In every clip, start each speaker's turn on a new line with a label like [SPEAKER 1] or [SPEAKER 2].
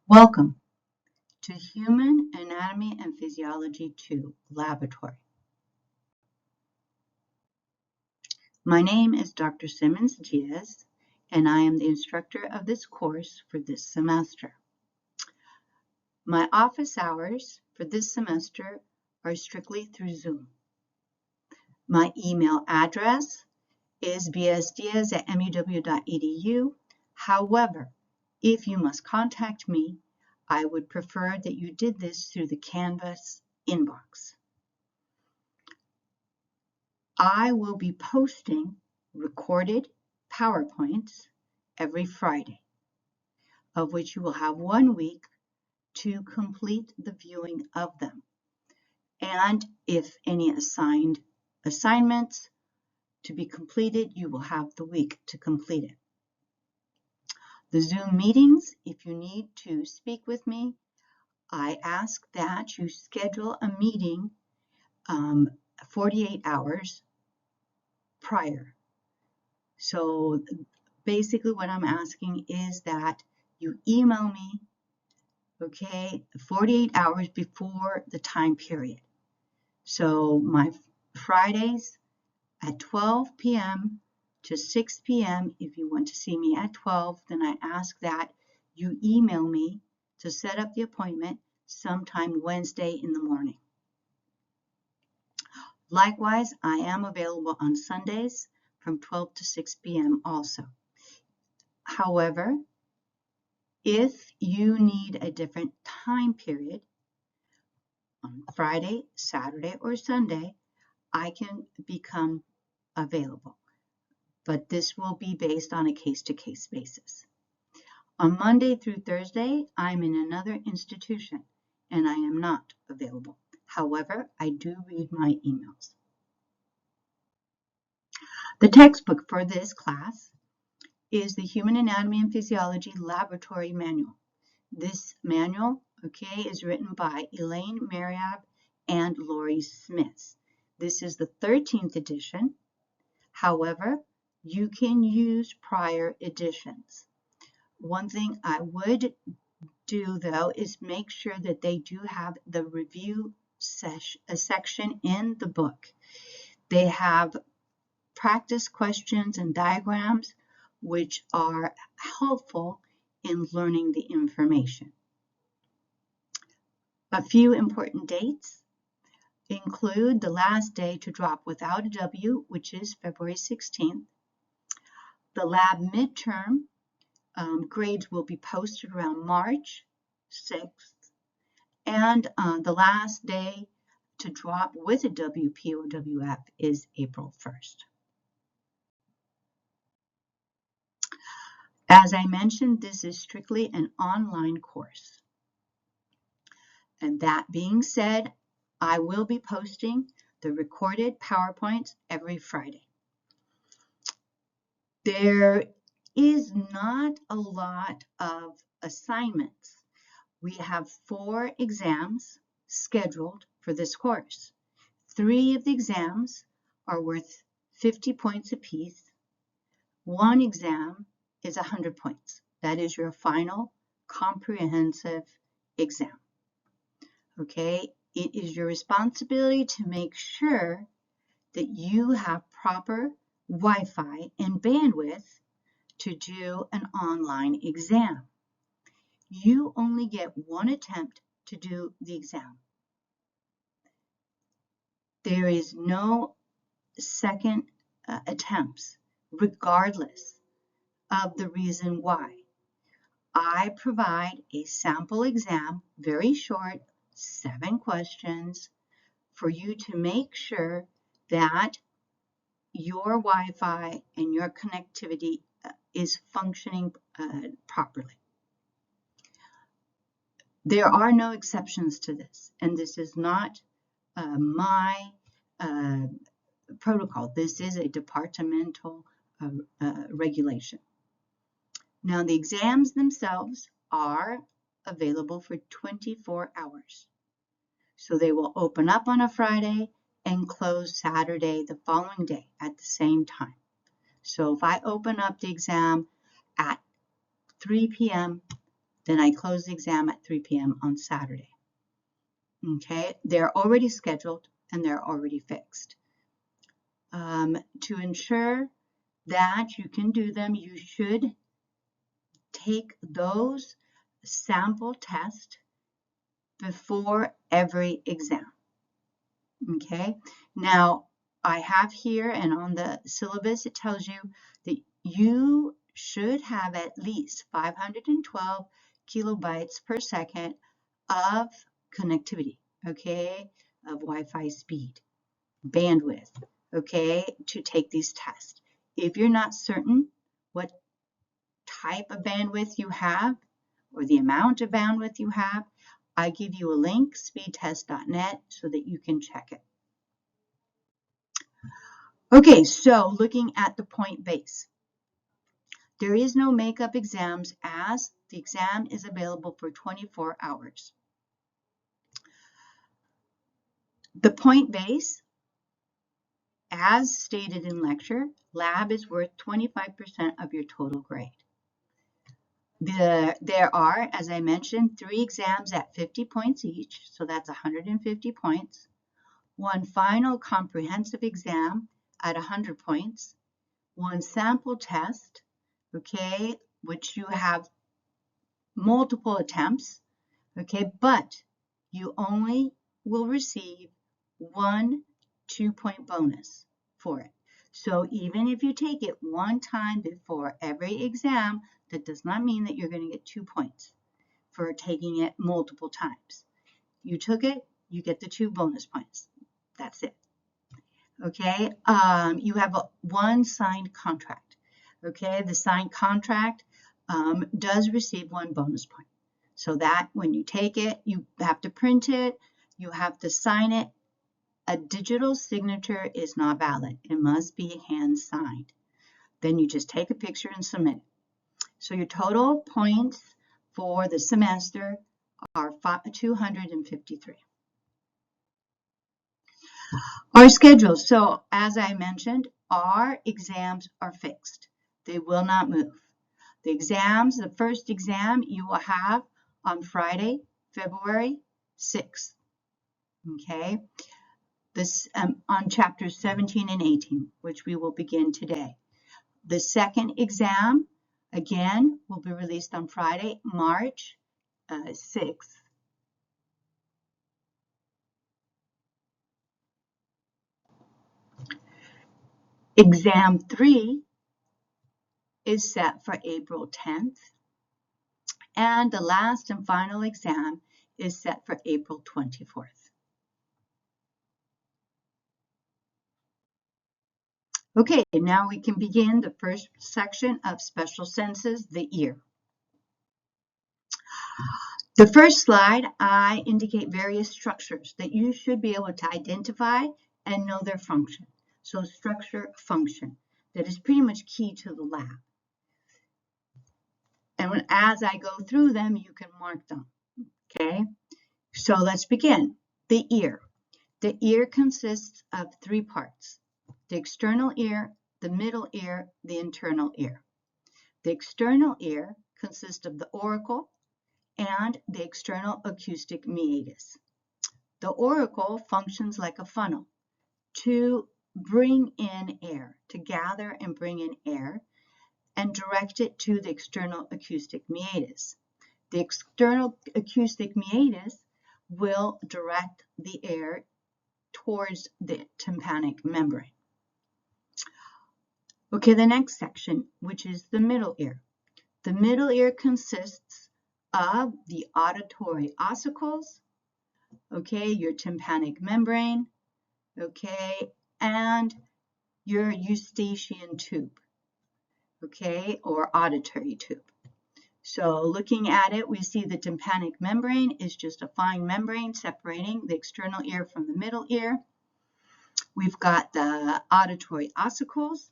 [SPEAKER 1] Welcome to Human Anatomy and Physiology 2 Laboratory. My name is Dr. Simmons-Diez, and I am the instructor of this course for this semester. My office hours for this semester are strictly through Zoom. My email address is bsdiaz@muw.edu. However, if you must contact me, I would prefer that you did this through the Canvas inbox. I will be posting recorded PowerPoints every Friday, of which you will have 1 week to complete the viewing of them. And if any assigned assignments to be completed, you will have the week to complete it. The Zoom meetings, if you need to speak with me, I ask that you schedule a meeting 48 hours prior. So basically what I'm asking is that you email me, okay, 48 hours before the time period. So my Fridays at 12 p.m. to 6 p.m. If you want to see me at 12, then I ask that you email me to set up the appointment sometime Wednesday in the morning. Likewise, I am available on Sundays from 12 to 6 p.m. also. However, if you need a different time period on Friday, Saturday, or Sunday, I can become available. But this will be based on a case-to-case basis. On Monday through Thursday, I'm in another institution and I am not available. However, I do read my emails. The textbook for this class is the Human Anatomy and Physiology Laboratory Manual. This manual, okay, is written by Elaine Mariab and Lori Smith. This is the 13th edition. However, you can use prior editions. One thing I would do, though, is make sure that they do have the review section in the book. They have practice questions and diagrams, which are helpful in learning the information. A few important dates include the last day to drop without a W, which is February 16th. The lab midterm grades will be posted around March 6th. And the last day to drop with a WP or WF is April 1st. As I mentioned, this is strictly an online course. And that being said, I will be posting the recorded PowerPoints every Friday. There is not a lot of assignments. We have 4 exams scheduled for this course. 3 of the exams are worth 50 points apiece. 1 exam is 100 points. That is your final comprehensive exam. Okay, it is your responsibility to make sure that you have proper Wi-Fi and bandwidth to do an online exam. You only get 1 attempt to do the exam. There is no second attempts, regardless of the reason why. I provide a sample exam, very short, 7 questions, for you to make sure that your Wi-Fi and your connectivity is functioning properly. There are no exceptions to this, and this is not my protocol. This is a departmental regulation. Now, the exams themselves are available for 24 hours. So they will open up on a Friday and close Saturday the following day at the same time. So if I open up the exam at 3 p.m., Then I close the exam at 3 p.m. on Saturday. Okay, they're already scheduled and they're already fixed. To ensure that you can do them, you should take those sample tests before every exam. Okay, now I have here and on the syllabus it tells you that you should have at least 512 kilobytes per second of connectivity, okay, of Wi-Fi speed, bandwidth, okay, to take these tests. If you're not certain what type of bandwidth you have or the amount of bandwidth you have, I give you a link, speedtest.net, so that you can check it. Okay, so looking at the point base. There is no makeup exams as the exam is available for 24 hours. The point base, as stated in lecture, lab is worth 25% of your total grade. There are, as I mentioned, 3 exams at 50 points each, so that's 150 points. 1 final comprehensive exam at 100 points. 1 sample test, okay, which you have multiple attempts, okay, but you only will receive 1 2-point bonus for it. So even if you take it 1 time before every exam, that does not mean that you're going to get 2 points for taking it multiple times. You took it, you get the 2 bonus points. That's it. Okay, you have 1 signed contract. Okay, the signed contract does receive 1 bonus point. So that when you take it, you have to print it, you have to sign it. A digital signature is not valid. It must be hand signed. Then you just take a picture and submit it. So your total points for the semester are 253. Our schedule. So as I mentioned, our exams are fixed. They will not move. The exams, the first exam you will have on Friday, February 6th. Okay. This on chapters 17 and 18, which we will begin today. The second exam, again, will be released on Friday, March 6th. Exam 3 is set for April 10th. And the last and final exam is set for April 24th. Okay, now we can begin the first section of special senses, the ear. The first slide, I indicate various structures that you should be able to identify and know their function. So structure, function, that is pretty much key to the lab. And as I go through them, you can mark them, okay? So let's begin. The ear. The ear consists of 3 parts. The external ear, the middle ear, the internal ear. The external ear consists of the auricle and the external acoustic meatus. The auricle functions like a funnel to bring in air, to gather and bring in air and direct it to the external acoustic meatus. The external acoustic meatus will direct the air towards the tympanic membrane. Okay, the next section, which is the middle ear. The middle ear consists of the auditory ossicles, okay, your tympanic membrane, okay, and your eustachian tube, okay, or auditory tube. So looking at it, we see the tympanic membrane is just a fine membrane separating the external ear from the middle ear. We've got the auditory ossicles.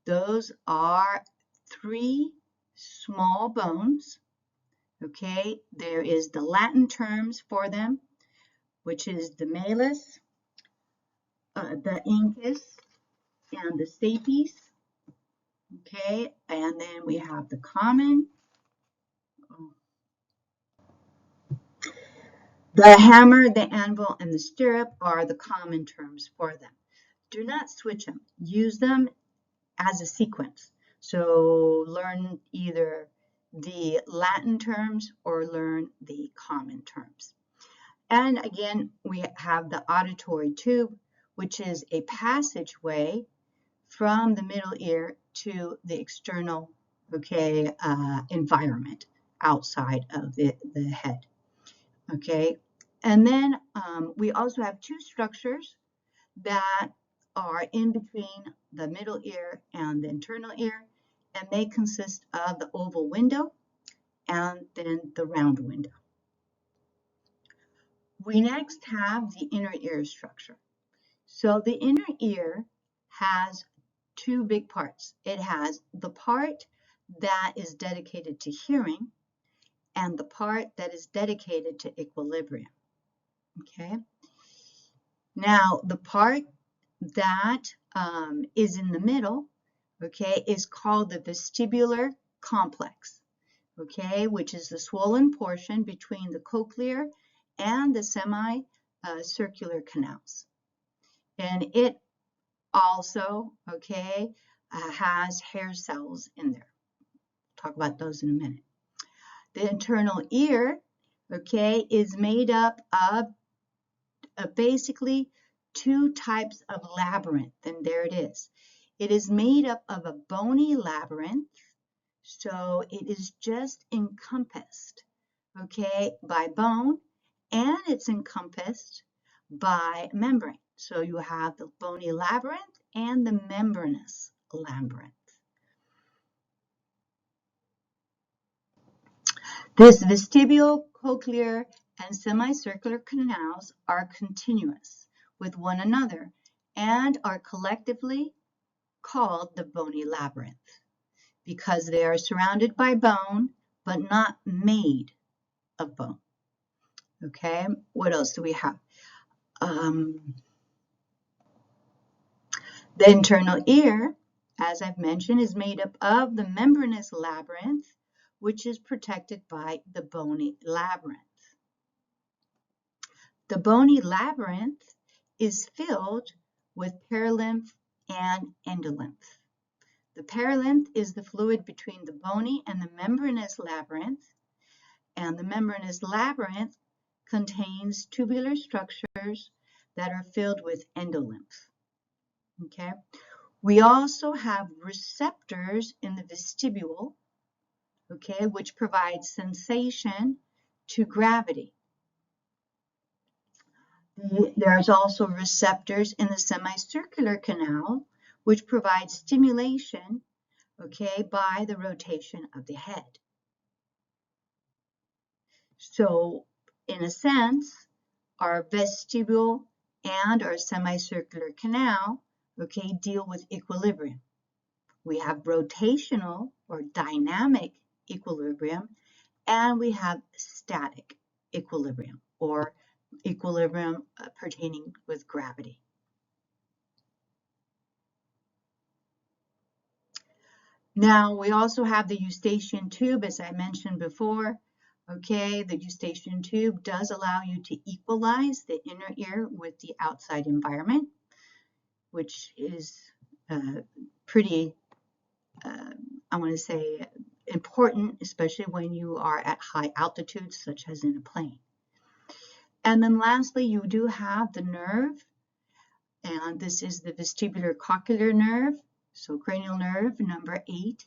[SPEAKER 1] Those are 3 small bones, okay? There is the Latin terms for them, which is the malleus, the incus, and the stapes, okay? And then we have the common, The hammer, the anvil, and the stirrup are the common terms for them. Do not switch them. Use them as a sequence. So learn either the Latin terms or learn the common terms. And again, we have the auditory tube, which is a passageway from the middle ear to the external, environment outside of the head. Okay, and then we also have two structures that are in between the middle ear and the internal ear, and they consist of the oval window and then the round window. We next have the inner ear structure. So the inner ear has two big parts. It has the part that is dedicated to hearing and the part that is dedicated to equilibrium. Okay. Now, the part that is in the middle, is called the vestibular complex, which is the swollen portion between the cochlear and the semicircular canals. And it also, has hair cells in there. Talk about those in a minute. The internal ear, is made up of basically two types of labyrinth, and there it is. It is made up of a bony labyrinth, so it is just encompassed, by bone, and it's encompassed by membrane. So you have the bony labyrinth and the membranous labyrinth. This vestibular, cochlear, and semicircular canals are continuous with one another and are collectively called the bony labyrinth because they are surrounded by bone but not made of bone. Okay, what else do we have? The internal ear, as I've mentioned, is made up of the membranous labyrinth, which is protected by the bony labyrinth. The bony labyrinth is filled with perilymph and endolymph. The perilymph is the fluid between the bony and the membranous labyrinth, and the membranous labyrinth contains tubular structures that are filled with endolymph. Okay. We also have receptors in the vestibule, which provide sensation to gravity. There's also receptors in the semicircular canal, which provide stimulation, by the rotation of the head. So, in a sense, our vestibule and our semicircular canal, deal with equilibrium. We have rotational or dynamic equilibrium, and we have static equilibrium or equilibrium pertaining with gravity. Now, we also have the eustachian tube, as I mentioned before. The eustachian tube does allow you to equalize the inner ear with the outside environment, which is pretty, I want to say, important, especially when you are at high altitudes, such as in a plane. And then lastly, you do have the nerve, and this is the vestibular cochlear nerve, so cranial nerve number 8,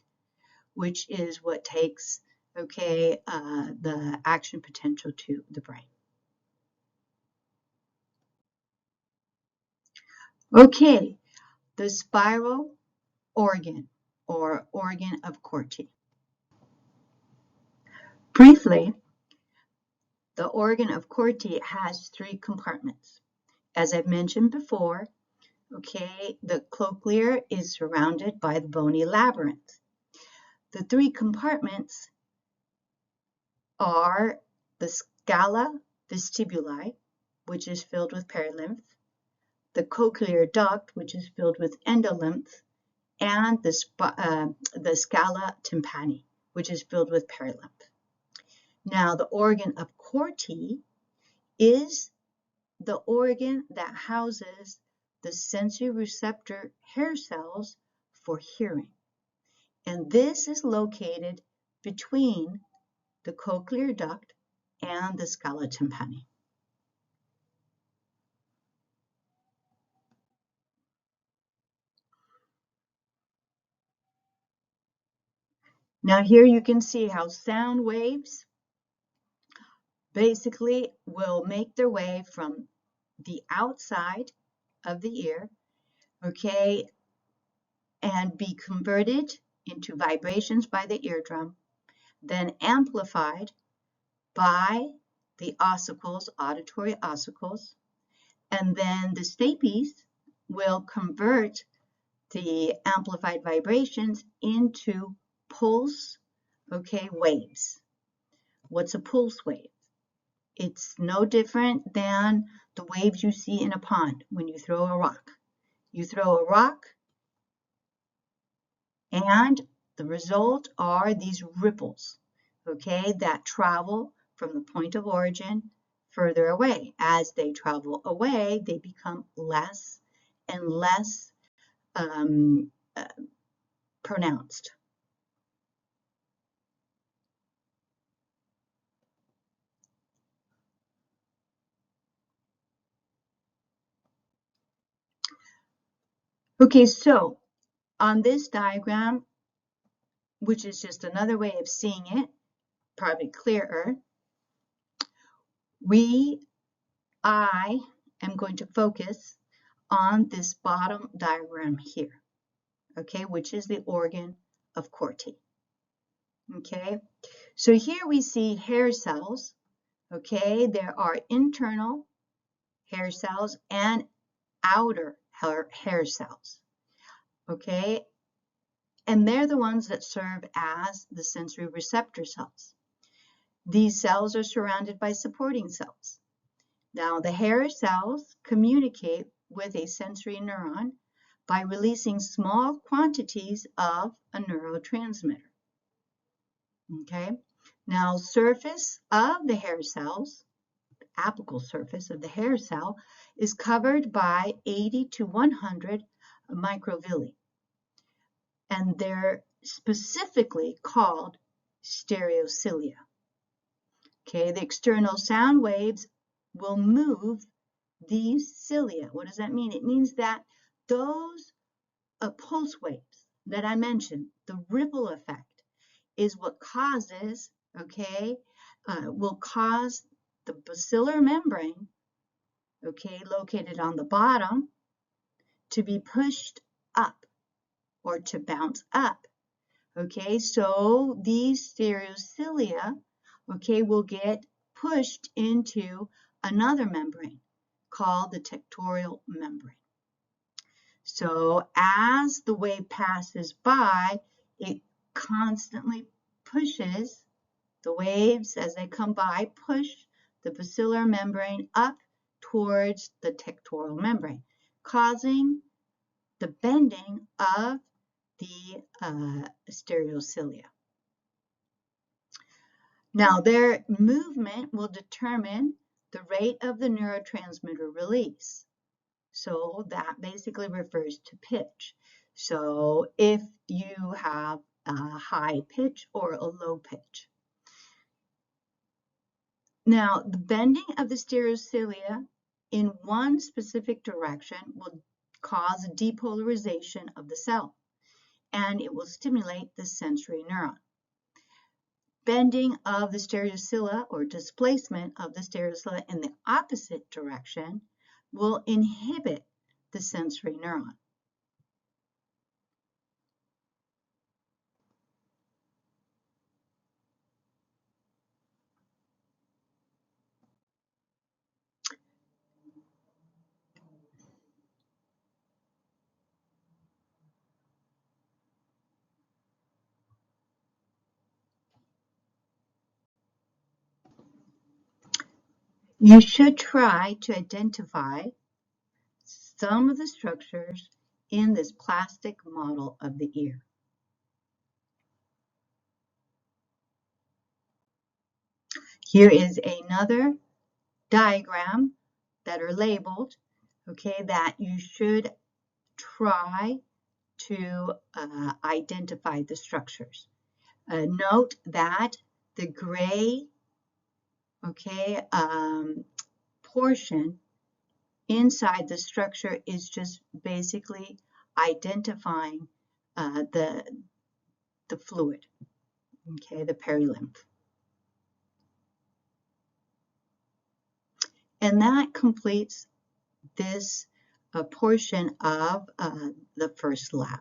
[SPEAKER 1] which is what takes, the action potential to the brain. Okay, the spiral organ or organ of Corti. Briefly, the organ of Corti has 3 compartments. As I've mentioned before, the cochlear is surrounded by the bony labyrinth. The 3 compartments are the scala vestibuli, which is filled with perilymph, the cochlear duct, which is filled with endolymph, and the scala tympani, which is filled with perilymph. Now, the organ of Corti is the organ that houses the sensory receptor hair cells for hearing. And this is located between the cochlear duct and the scala tympani. Now here you can see how sound waves basically will make their way from the outside of the ear, okay, and be converted into vibrations by the eardrum, then amplified by the ossicles, auditory ossicles, and then the stapes will convert the amplified vibrations into pulse, okay, waves. What's a pulse wave? It's no different than the waves you see in a pond when you throw a rock. You throw a rock, and the result are these ripples, okay, that travel from the point of origin further away. As they travel away, they become less and less pronounced. Okay, so on this diagram, which is just another way of seeing it, probably clearer, I am going to focus on this bottom diagram here, okay, which is the organ of Corti. Okay, so here we see hair cells, okay, there are internal hair cells and outer hair cells, okay, and they're the ones that serve as the sensory receptor cells. These cells are surrounded by supporting cells. Now, the hair cells communicate with a sensory neuron by releasing small quantities of a neurotransmitter. Okay, now surface of the hair cells, the apical surface of the hair cell, is covered by 80 to 100 microvilli, and they're specifically called stereocilia. Okay, the external sound waves will move these cilia. What does that mean? It means that those pulse waves that I mentioned, the ripple effect, is what causes, okay, will cause the basilar membrane, okay, located on the bottom, to be pushed up or to bounce up. Okay, so these stereocilia, okay, will get pushed into another membrane called the tectorial membrane. So as the wave passes by, it constantly pushes the waves as they come by, push the basilar membrane up towards the tectorial membrane, causing the bending of the stereocilia. Now, their movement will determine the rate of the neurotransmitter release. So that basically refers to pitch. So if you have a high pitch or a low pitch. Now, the bending of the stereocilia in one specific direction will cause depolarization of the cell, and it will stimulate the sensory neuron. Bending of the stereocilia or displacement of the stereocilia in the opposite direction will inhibit the sensory neuron. You should try to identify some of the structures in this plastic model of the ear. Here is another diagram that are labeled, okay, that you should try to identify the structures. Note that the gray, okay, portion inside the structure is just basically identifying the fluid, okay, the perilymph. And that completes this portion of the first lab.